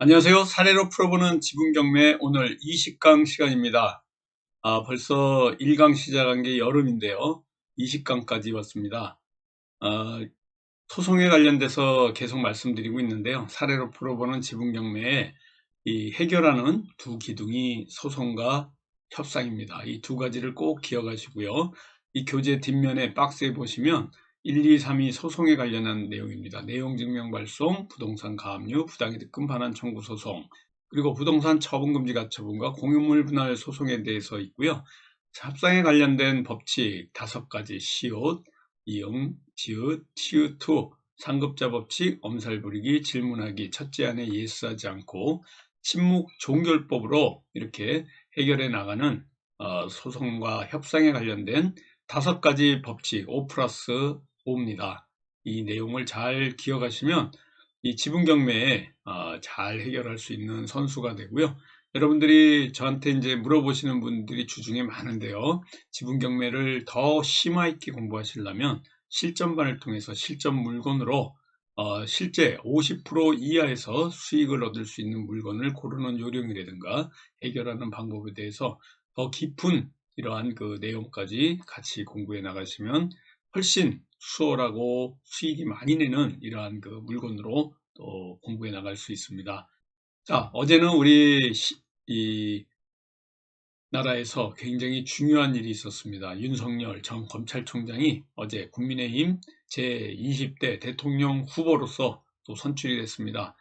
안녕하세요. 사례로 풀어보는 지분경매 오늘 20강 시간입니다. 벌써 1강 시작한 게 여름인데요. 20강까지 왔습니다. 소송에 관련돼서 계속 말씀드리고 있는데요. 사례로 풀어보는 지분경매에 이 해결하는 두 기둥이 소송과 협상입니다. 이 두 가지를 꼭 기억하시고요. 이 교재 뒷면에 박스에 보시면 1, 2, 3이 소송에 관련한 내용입니다. 내용증명발송, 부동산 가압류, 부당이득금 반환 청구 소송, 그리고 부동산 처분금지 가처분과 공유물 분할 소송에 대해서 있고요. 협상에 관련된 법칙 5가지 시옷, 이응, 지읒, 치읒투, 상급자 법칙, 엄살 부리기, 질문하기, 첫째 안에 예스하지 않고 침묵 종결법으로 이렇게 해결해 나가는 소송과 협상에 관련된 5가지 법칙 5+5입니다. 이 내용을 잘 기억하시면 이 지분경매에 잘 해결할 수 있는 선수가 되고요. 여러분들이 저한테 이제 물어보시는 분들이 주중에 많은데요. 지분경매를 더 심화 있게 공부하시려면 실전반을 통해서 실전 물건으로 실제 50% 이하에서 수익을 얻을 수 있는 물건을 고르는 요령이라든가 해결하는 방법에 대해서 더 깊은 이러한 그 내용까지 같이 공부해 나가시면 훨씬 수월하고 수익이 많이 내는 이러한 그 물건으로 또 공부해 나갈 수 있습니다. 자, 어제는 우리 이 나라에서 굉장히 중요한 일이 있었습니다. 윤석열 전 검찰총장이 어제 국민의힘 제20대 대통령 후보로서 또 선출이 됐습니다.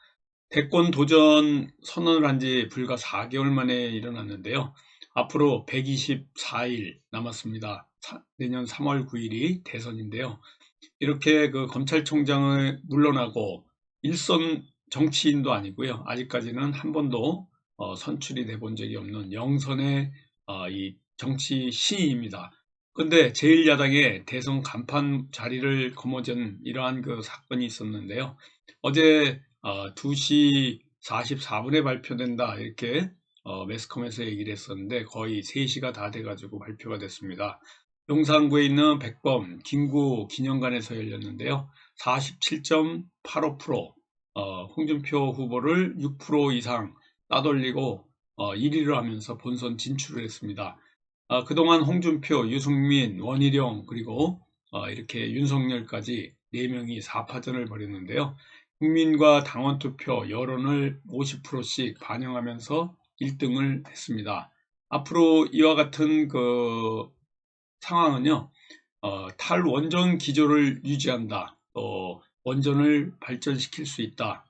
대권 도전 선언을 한 지 불과 4개월 만에 일어났는데요. 앞으로 124일 남았습니다. 내년 3월 9일이 대선인데요. 이렇게 그 검찰총장을 물러나고 일선 정치인도 아니고요. 아직까지는 한 번도 선출이 돼 본 적이 없는 영선의 이 정치 신인입니다. 근데 제1야당의 대선 간판 자리를 거머쥔 이러한 그 사건이 있었는데요. 어제 2시 44분에 발표된다 이렇게 매스컴에서 얘기를 했었는데 거의 3시가 다 돼가지고 발표가 됐습니다. 용산구에 있는 백범 김구 기념관에서 열렸는데요. 47.85%, 홍준표 후보를 6% 이상 따돌리고 1위를 하면서 본선 진출을 했습니다. 그동안 홍준표, 유승민, 원희룡 그리고 이렇게 윤석열까지 4명이 4파전을 벌였는데요. 국민과 당원 투표 여론을 50%씩 반영하면서 1등을 했습니다. 앞으로 이와 같은 그 상황은요, 탈원전 기조를 유지한다. 또 원전을 발전시킬 수 있다.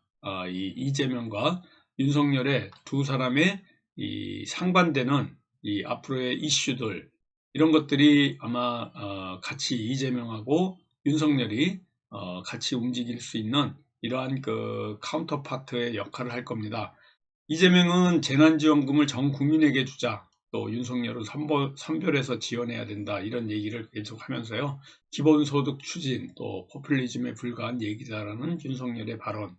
이 이재명과 윤석열의 두 사람의 이 상반되는 이 앞으로의 이슈들 이런 것들이 아마 같이 이재명하고 윤석열이 같이 움직일 수 있는 이러한 그 카운터파트의 역할을 할 겁니다. 이재명은 재난지원금을 전 국민에게 주자. 또 윤석열은 선별해서 지원해야 된다 이런 얘기를 계속 하면서요. 기본소득 추진 또 포퓰리즘에 불과한 얘기다라는 윤석열의 발언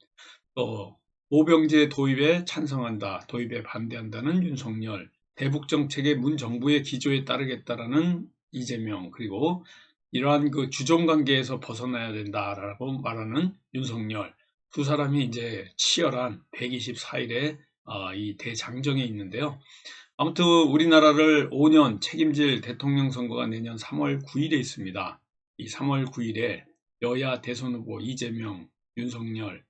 또 모병제 도입에 찬성한다 도입에 반대한다는 윤석열 대북정책의 문정부의 기조에 따르겠다라는 이재명 그리고 이러한 그 주종관계에서 벗어나야 된다라고 말하는 윤석열 두 사람이 이제 치열한 124일의 이 대장정에 있는데요. 아무튼 우리나라를 5년 책임질 대통령 선거가 내년 3월 9일에 있습니다. 이 3월 9일에 여야 대선 후보 이재명, 윤석열,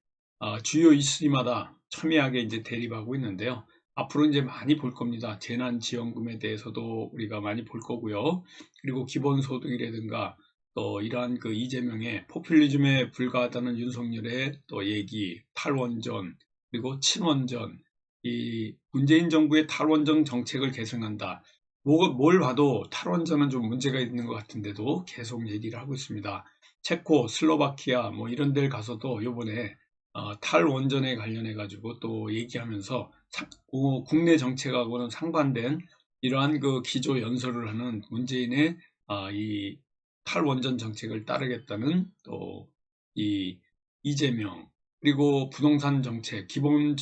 주요 이슈마다 첨예하게 이제 대립하고 있는데요. 앞으로 이제 많이 볼 겁니다. 재난지원금에 대해서도 우리가 많이 볼 거고요. 그리고 기본소득이라든가 또 이러한 그 이재명의 포퓰리즘에 불과하다는 윤석열의 또 얘기, 탈원전, 그리고 친원전, 이 문재인 정부의 탈원전 정책을 개선한다. 뭘 봐도 탈원전은 좀 문제가 있는 것 같은데도 계속 얘기를 하고 있습니다. 체코, 슬로바키아 뭐 이런 데를 가서도 요번에 탈원전에 관련해 가지고 또 얘기하면서 국내 정책하고는 상반된 이러한 그 기조 연설을 하는 문재인의 이 탈원전 정책을 따르겠다는 또 이 이재명 그리고 부동산 정책 기본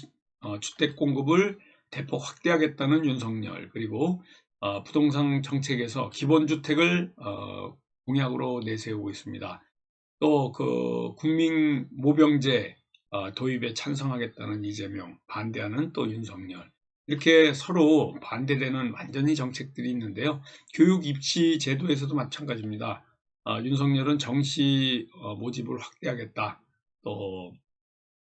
주택 공급을 대폭 확대하겠다는 윤석열 그리고 부동산 정책에서 기본주택을 공약으로 내세우고 있습니다. 또 그 국민 모병제 도입에 찬성하겠다는 이재명, 반대하는 또 윤석열, 이렇게 서로 반대되는 완전히 정책들이 있는데요. 교육 입시 제도에서도 마찬가지입니다. 윤석열은 정시 모집을 확대하겠다. 또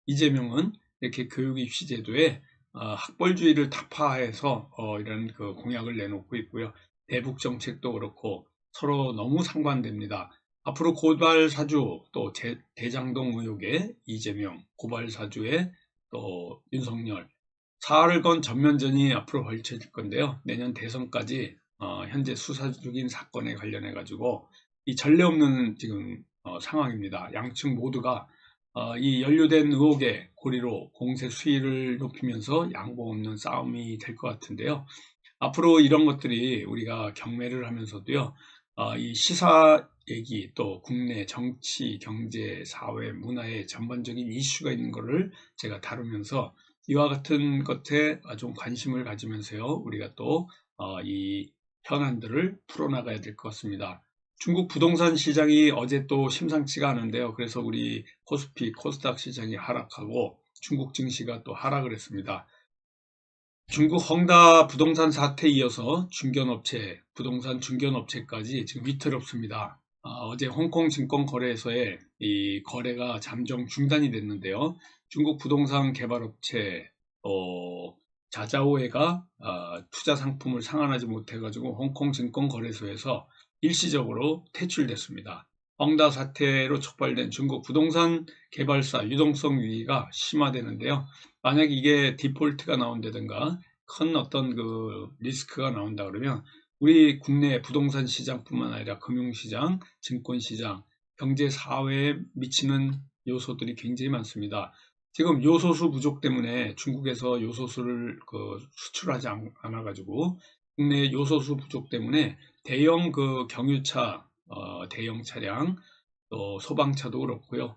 이재명은 이렇게 교육 입시 제도에 학벌주의를 타파해서 이런 그 공약을 내놓고 있고요. 대북 정책도 그렇고 서로 너무 상반됩니다. 앞으로 고발사주 또 대장동 의혹의 이재명, 고발사주의 또 윤석열, 사흘건 전면전이 앞으로 벌쳐질 건데요. 내년 대선까지 현재 수사 중인 사건에 관련해 가지고 이 전례 없는 지금 상황입니다. 양측 모두가 이 연루된 의혹의 고리로 공세 수위를 높이면서 양보 없는 싸움이 될 것 같은데요. 앞으로 이런 것들이 우리가 경매를 하면서도요, 이 시사 얘기 또 국내 정치, 경제, 사회, 문화의 전반적인 이슈가 있는 것을 제가 다루면서 이와 같은 것에 좀 관심을 가지면서요, 우리가 또 이 현안들을 풀어나가야 될 것 같습니다. 중국 부동산 시장이 어제 또 심상치가 않은데요. 그래서 우리 코스피, 코스닥 시장이 하락하고 중국 증시가 또 하락을 했습니다. 중국 헝다 부동산 사태에 이어서 중견업체, 부동산 중견업체까지 지금 위태롭습니다. 어제 홍콩 증권거래소의 이 거래가 잠정 중단이 됐는데요. 중국 부동산 개발업체 자자오해가 투자 상품을 상환하지 못해가지고 홍콩 증권거래소에서 일시적으로 퇴출됐습니다. 헝다 사태로 촉발된 중국 부동산 개발사 유동성 위기가 심화되는데요. 만약 이게 디폴트가 나온다든가 큰 어떤 그 리스크가 나온다 그러면 우리 국내 부동산 시장뿐만 아니라 금융시장, 증권시장, 경제 사회에 미치는 요소들이 굉장히 많습니다. 지금 요소수 부족 때문에 중국에서 요소수를 수출하지 않아 가지고 국내 요소수 부족 때문에 대형 그 경유차, 대형 차량, 또 소방차도 그렇고요.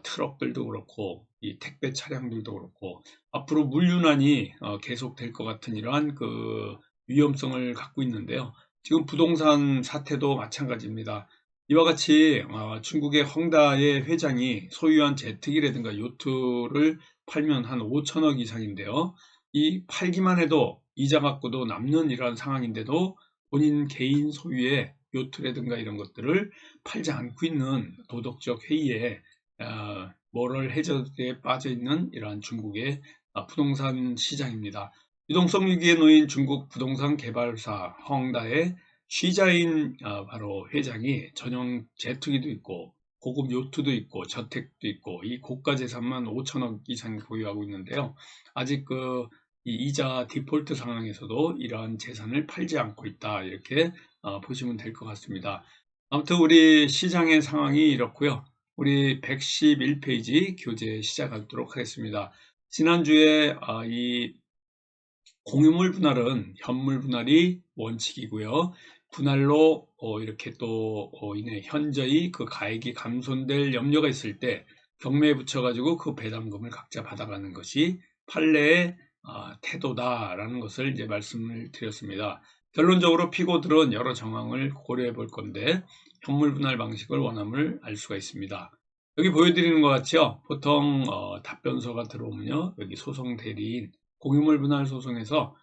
트럭들도 그렇고 이 택배 차량들도 그렇고 앞으로 물류난이 계속될 것 같은 이러한 그 위험성을 갖고 있는데요. 지금 부동산 사태도 마찬가지입니다. 이와 같이 중국의 헝다의 회장이 소유한 제트기라든가 요트를 팔면 한 5천억 이상인데요. 이 팔기만 해도 이자 갖고도 남는 이러한 상황인데도 본인 개인 소유의 요트라든가 이런 것들을 팔지 않고 있는 도덕적 해이에 모럴 해저드에 빠져 있는 이러한 중국의 부동산 시장입니다. 유동성 위기에 놓인 중국 부동산 개발사 헝다의 취자인 바로 회장이 전용 제트기도 있고 고급 요트도 있고 저택도 있고 이 고가 재산만 5천억 이상 보유하고 있는데요. 아직 이 이자 디폴트 상황에서도 이러한 재산을 팔지 않고 있다 이렇게 보시면 될 것 같습니다. 아무튼 우리 시장의 상황이 이렇고요. 우리 111페이지 교재 시작하도록 하겠습니다. 지난주에 이 공유물 분할은 현물 분할이 원칙이고요. 분할로 이렇게 또 인해 현저히 그 가액이 감손될 염려가 있을 때 경매에 붙여가지고 그 배당금을 각자 받아가는 것이 판례의 태도다라는 것을 이제 말씀을 드렸습니다. 결론적으로 피고들은 여러 정황을 고려해 볼 건데 현물 분할 방식을 원함을 알 수가 있습니다. 여기 보여드리는 것 같죠? 보통 답변서가 들어오면요, 여기 소송 대리인 공유물 분할 소송에서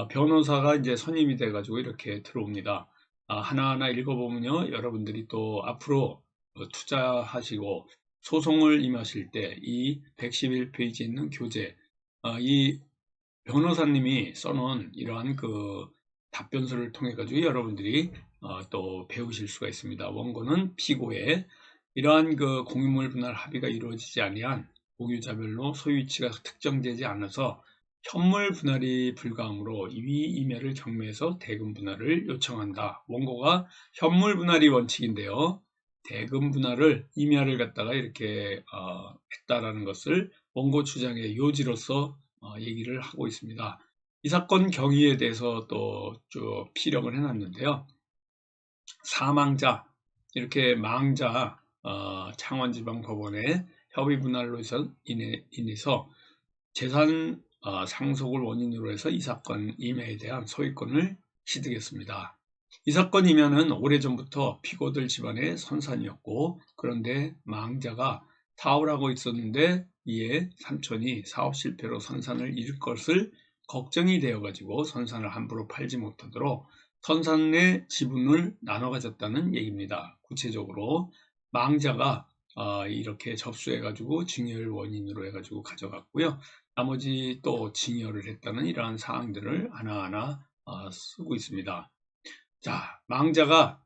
변호사가 이제 선임이 돼가지고 이렇게 들어옵니다. 하나하나 읽어보면요, 여러분들이 또 앞으로 투자하시고 소송을 임하실 때 이 111페이지에 있는 교재, 이 변호사님이 써놓은 이러한 그 답변서를 통해 가지고 여러분들이 또 배우실 수가 있습니다. 원고는 피고의 이러한 그 공유물 분할 합의가 이루어지지 아니한 공유자별로 소유위치가 특정되지 않아서 현물 분할이 불가하므로 위 임야를 경매해서 대금 분할을 요청한다. 원고가 현물 분할이 원칙인데요. 대금 분할을 임야를 갖다가 이렇게 했다라는 것을 원고 주장의 요지로서 얘기를 하고 있습니다. 이 사건 경위에 대해서 또 쭉 피력을 해놨는데요. 사망자, 이렇게 망자 창원지방법원의 협의 분할로 인해서 재산 상속을 원인으로 해서 이 사건 임야에 대한 소유권을 취득했습니다. 이 사건 임야는 오래전부터 피고들 집안의 선산이었고 그런데 망자가 사업을 하고 있었는데 이에 삼촌이 사업 실패로 선산을 잃을 것을 걱정이 되어 가지고 선산을 함부로 팔지 못하도록 선산의 지분을 나눠 가졌다는 얘기입니다. 구체적으로 망자가 이렇게 접수해 가지고 증여를 원인으로 해 가지고 가져갔고요. 나머지 또 증여를 했다는 이러한 사항들을 하나하나 쓰고 있습니다. 자, 망자가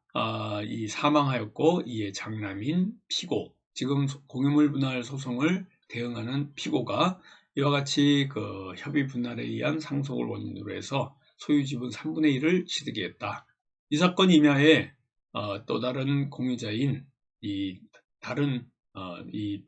이 사망하였고 이에 장남인 피고, 지금 공유물 분할 소송을 대응하는 피고가 이와 같이 그 협의 분할에 의한 상속을 원인으로 해서 소유 지분 3분의 1을 취득이 했다. 이 사건 임야에 또 다른 공유자인 이 다른 이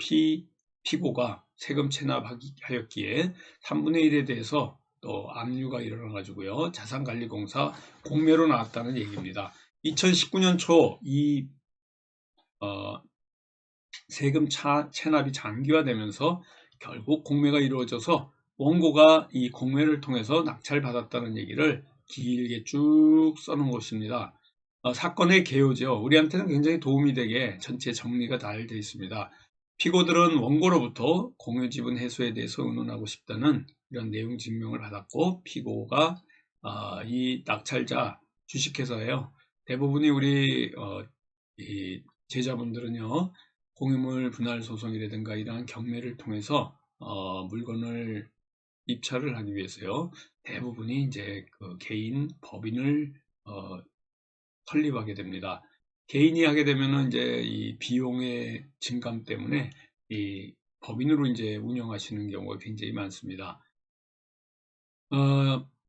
피고가 세금 체납하였기에 3분의 1에 대해서 또 압류가 일어나 가지고요. 자산관리공사 공매로 나왔다는 얘기입니다. 2019년 초 이 세금 체납이 장기화되면서 결국 공매가 이루어져서 원고가 이 공매를 통해서 낙찰받았다는 얘기를 길게 쭉 써놓은 것입니다. 사건의 개요죠. 우리한테는 굉장히 도움이 되게 전체 정리가 잘 되어 있습니다. 피고들은 원고로부터 공유지분 해소에 대해서 의논하고 싶다는 이런 내용 증명을 받았고, 피고가 이 낙찰자 주식회사예요. 대부분이 우리 이 제자분들은요, 공유물 분할 소송이라든가 이러한 경매를 통해서 물건을 입찰을 하기 위해서요, 대부분이 이제 그 개인 법인을 설립하게 됩니다. 개인이 하게 되면은 이제 이 비용의 증감 때문에 이 법인으로 이제 운영하시는 경우가 굉장히 많습니다.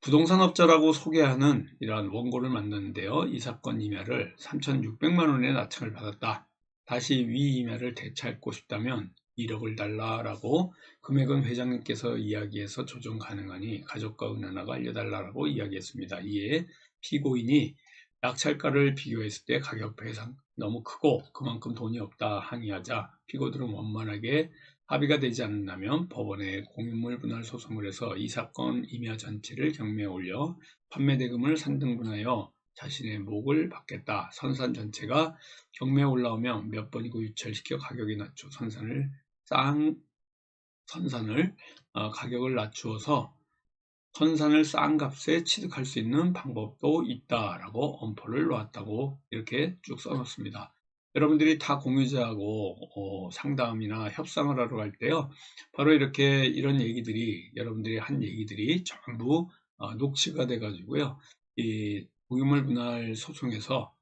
부동산업자라고 소개하는 이러한 원고를 만났는데요. 이 사건 임야를 3,600만 원의 낙찰을 받았다. 다시 위 임야를 되찾고 싶다면 1억을 달라라고, 금액은 회장님께서 이야기해서 조정 가능하니 가족과 은하나가 알려달라고 이야기했습니다. 이에 피고인이 낙찰가를 비교했을 때 가격 배상 너무 크고 그만큼 돈이 없다 항의하자, 피고들은 원만하게 합의가 되지 않는다면 법원에 공유물 분할 소송을 해서 이 사건 임야 전체를 경매에 올려 판매 대금을 산등분하여 자신의 목을 받겠다. 선산 전체가 경매에 올라오면 몇 번이고 유찰시켜 가격이 낮춰 선산을 가격을 낮추어서 선산을 싼 값에 취득할 수 있는 방법도 있다라고 엄포를 놓았다고 이렇게 쭉 써놓습니다. 여러분들이 다 공유자하고 상담이나 협상을 하러 갈 때요, 바로 이렇게 이런 얘기들이, 여러분들이 한 얘기들이 전부 녹취가 돼 가지고요, 이 공유물 분할 소송에서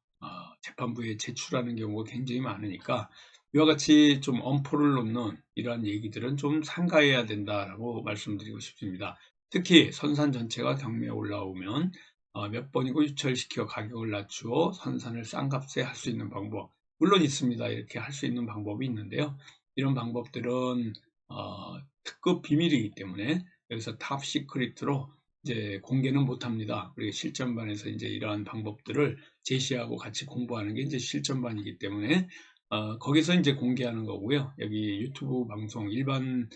재판부에 제출하는 경우가 굉장히 많으니까 이와 같이 좀 엄포를 놓는 이러한 얘기들은 좀 삼가해야 된다라고 말씀드리고 싶습니다. 특히 선산 전체가 경매에 올라오면 몇 번이고 유찰시켜 가격을 낮추어 선산을 싼 값에 할 수 있는 방법, 물론 있습니다. 이렇게 할 수 있는 방법이 있는데요. 이런 방법들은 특급 비밀이기 때문에 여기서 탑 시크릿으로 이제 공개는 못합니다. 우리 실전반에서 이제 이러한 방법들을 제시하고 같이 공부하는 게 이제 실전반이기 때문에 거기서 이제 공개하는 거고요. 여기 유튜브 방송 이런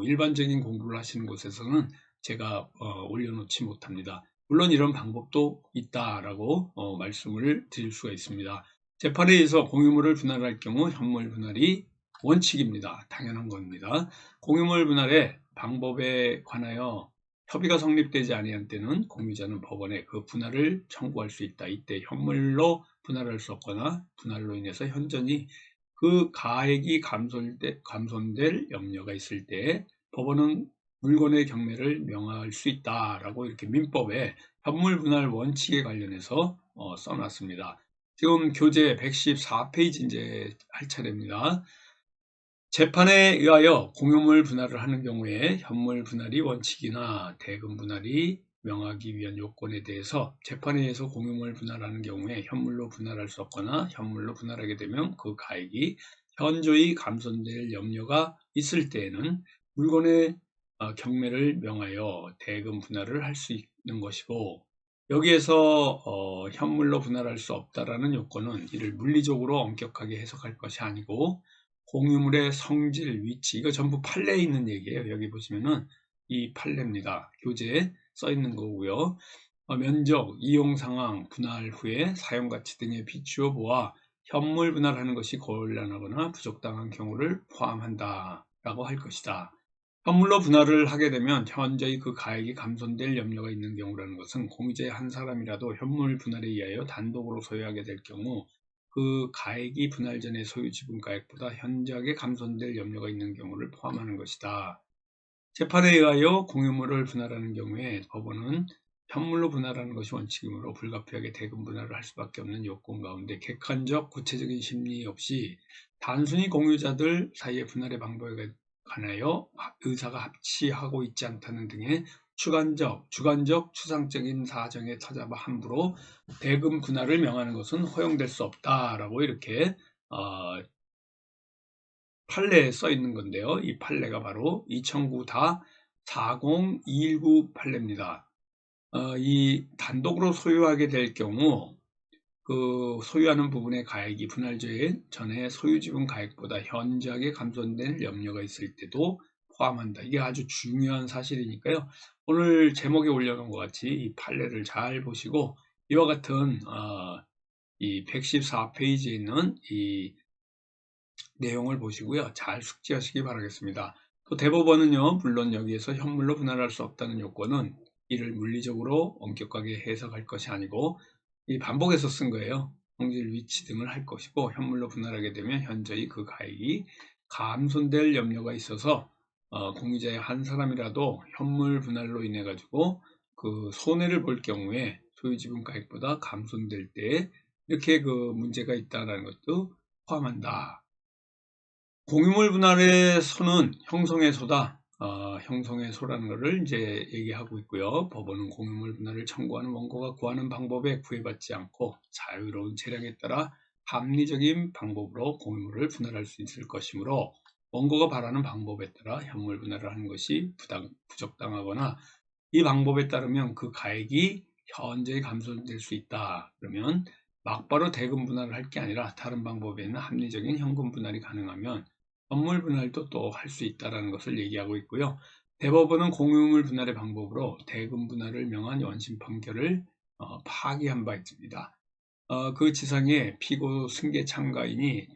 일반적인 공부를 하시는 곳에서는 제가 올려놓지 못합니다. 물론 이런 방법도 있다라고 말씀을 드릴 수가 있습니다. 재판에 의해서 공유물을 분할할 경우 현물 분할이 원칙입니다. 당연한 겁니다. 공유물 분할의 방법에 관하여 협의가 성립되지 아니한 때는 공유자는 법원에 그 분할을 청구할 수 있다. 이때 현물로 분할할 수 없거나 분할로 인해서 현저히 그 가액이 감손될 염려가 있을 때 법원은 물건의 경매를 명할 수 있다라고 이렇게 민법에 현물 분할 원칙에 관련해서 써놨습니다. 지금 교재 114페이지 이제 할 차례입니다. 재판에 의하여 공유물 분할을 하는 경우에 현물 분할이 원칙이나 대금 분할이 명하기 위한 요건에 대해서 재판에 의해서 공유물 분할하는 경우에 현물로 분할할 수 없거나 현물로 분할하게 되면 그 가액이 현저히 감손될 염려가 있을 때에는 물건의 경매를 명하여 대금 분할을 할 수 있는 것이고, 여기에서 현물로 분할할 수 없다라는 요건은 이를 물리적으로 엄격하게 해석할 것이 아니고 공유물의 성질, 위치, 이거 전부 판례에 있는 얘기예요. 여기 보시면은 이 판례입니다. 교재에 써 있는 거고요. 면적, 이용 상황, 분할 후에 사용 가치 등에 비추어 보아 현물 분할하는 것이 곤란하거나 부적당한 경우를 포함한다 라고 할 것이다. 현물로 분할을 하게 되면 현저히 그 가액이 감손될 염려가 있는 경우라는 것은 공유자의 한 사람이라도 현물 분할에 의하여 단독으로 소유하게 될 경우 그 가액이 분할 전의 소유 지분 가액보다 현저하게 감손될 염려가 있는 경우를 포함하는 것이다. 재판에 의하여 공유물을 분할하는 경우에 법원은 현물로 분할하는 것이 원칙이므로 불가피하게 대금 분할을 할 수밖에 없는 요건 가운데 객관적 구체적인 심리 없이 단순히 공유자들 사이의 분할의 방법에 관하여 의사가 합치하고 있지 않다는 등의 주관적, 추상적인 사정에 터잡아 함부로 대금 분할을 명하는 것은 허용될 수 없다라고 이렇게 판례에 써 있는 건데요. 이 판례가 바로 2009-40-219 판례입니다. 이 단독으로 소유하게 될 경우 그 소유하는 부분의 가액이 분할죄 전에 소유지분 가액보다 현저하게 감손될 염려가 있을 때도 포함한다. 이게 아주 중요한 사실이니까요. 오늘 제목에 올려놓은 것 같이 이 판례를 잘 보시고 이와 같은 이 114페이지에 있는 이 내용을 보시고요. 잘 숙지하시기 바라겠습니다. 또 대법원은요, 물론 여기에서 현물로 분할할 수 없다는 요건은 이를 물리적으로 엄격하게 해석할 것이 아니고 이 반복해서 쓴 거예요. 성질 위치 등을 할 것이고 현물로 분할하게 되면 현저히 그 가액이 감손될 염려가 있어서 공유자의 한 사람이라도 현물 분할로 인해 가지고 그 손해를 볼 경우에 소유지분 가액보다 감손될 때 이렇게 그 문제가 있다는 것도 포함한다. 공유물 분할의 소는 형성의 소다. 형성의 소라는 것을 이제 얘기하고 있고요. 법원은 공유물 분할을 청구하는 원고가 구하는 방법에 구애받지 않고 자유로운 재량에 따라 합리적인 방법으로 공유물을 분할할 수 있을 것이므로 원고가 바라는 방법에 따라 현물 분할을 하는 것이 부적당하거나 이 방법에 따르면 그 가액이 현저히 감소될 수 있다. 그러면 막바로 대금 분할을 할 게 아니라 다른 방법에는 합리적인 현금 분할이 가능하면 현물 분할도 또 할 수 있다는 것을 얘기하고 있고요. 대법원은 공유물 분할의 방법으로 대금 분할을 명한 원심 판결을 파기한 바 있습니다. 그 지상에 피고 승계 참가인이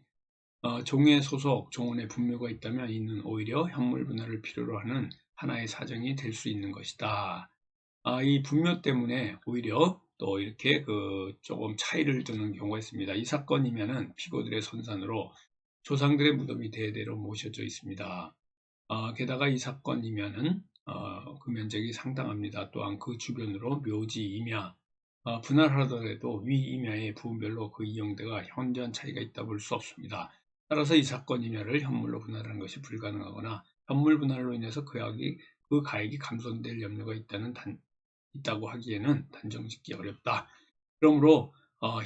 종회 소속 종원의 분묘가 있다면 이는 오히려 현물 분할을 필요로 하는 하나의 사정이 될 수 있는 것이다. 이 분묘 때문에 오히려 또 이렇게 조금 차이를 두는 경우가 있습니다. 이 사건이면은 피고들의 선산으로 조상들의 무덤이 대대로 모셔져 있습니다. 게다가 이 사건이면은 그 면적이 상당합니다. 또한 그 주변으로 묘지, 임야, 분할하더라도 위 임야의 부분별로 그 이용대가 현저한 차이가 있다 볼 수 없습니다. 따라서 이 사건 임야를 현물로 분할하는 것이 불가능하거나 현물 분할로 인해서 그 가액이 감손될 염려가 있다고 하기에는 단정짓기 어렵다. 그러므로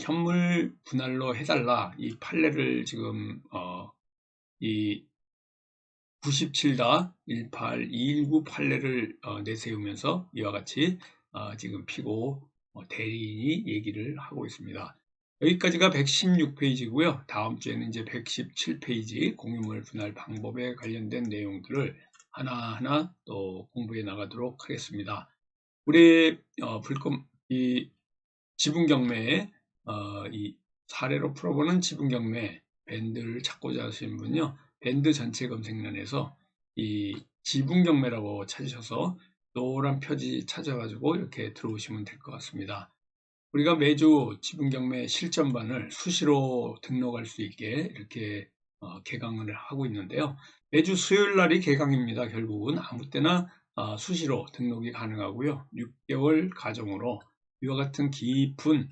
현물 분할로 해달라 이 판례를 지금 이 97-18-219 판례를 내세우면서 이와 같이 지금 피고 대리인이 얘기를 하고 있습니다. 여기까지가 116페이지고요. 다음 주에는 이제 117페이지 공유물 분할 방법에 관련된 내용들을 하나하나 또 공부해 나가도록 하겠습니다. 우리 이 지분경매에 이 사례로 풀어보는 지분경매 밴드를 찾고자 하시는 분요. 밴드 전체 검색란에서 이 지분경매라고 찾으셔서 노란 표지 찾아가지고 이렇게 들어오시면 될 것 같습니다. 우리가 매주 지분경매 실전반을 수시로 등록할 수 있게 이렇게 개강을 하고 있는데요. 매주 수요일 날이 개강입니다. 결국은 아무 때나 수시로 등록이 가능하고요. 6개월 과정으로 이와 같은 깊은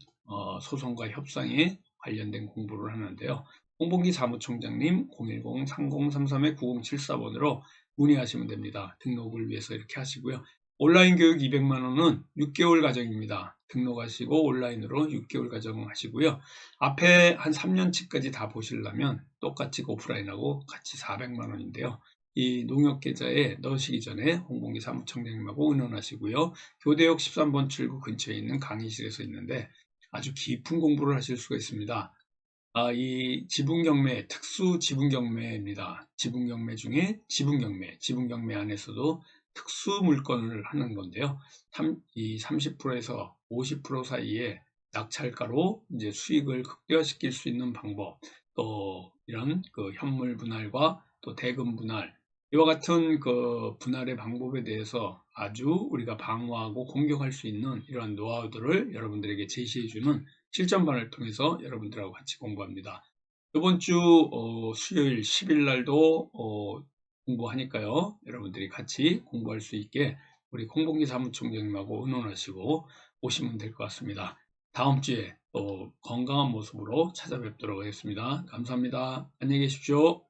소송과 협상에 관련된 공부를 하는데요. 홍봉기 사무총장님 010-3033-9074번으로 문의하시면 됩니다. 등록을 위해서 이렇게 하시고요. 온라인 교육 200만원은 6개월 과정입니다. 등록하시고 온라인으로 6개월 과정 하시고요. 앞에 한 3년치까지 다 보시려면 똑같이 오프라인하고 같이 400만원인데요. 이 농협계좌에 넣으시기 전에 홍봉기 사무총장님하고 의논하시고요. 교대역 13번 출구 근처에 있는 강의실에서 있는데 아주 깊은 공부를 하실 수가 있습니다. 이 지분경매, 특수 지분경매입니다. 지분경매 중에 지분경매 안에서도 특수 물건을 하는 건데요. 이 30%에서 50% 사이에 낙찰가로 이제 수익을 극대화시킬 수 있는 방법, 또 이런 그 현물 분할과 또 대금 분할, 이와 같은 그 분할의 방법에 대해서 아주 우리가 방어하고 공격할 수 있는 이러한 노하우들을 여러분들에게 제시해주는 실전반을 통해서 여러분들하고 같이 공부합니다. 이번 주 수요일 10일 날도 공부하니까요. 여러분들이 같이 공부할 수 있게 우리 콩봉기 사무총장님하고 의논하시고 오시면 될 것 같습니다. 다음 주에 또 건강한 모습으로 찾아뵙도록 하겠습니다. 감사합니다. 안녕히 계십시오.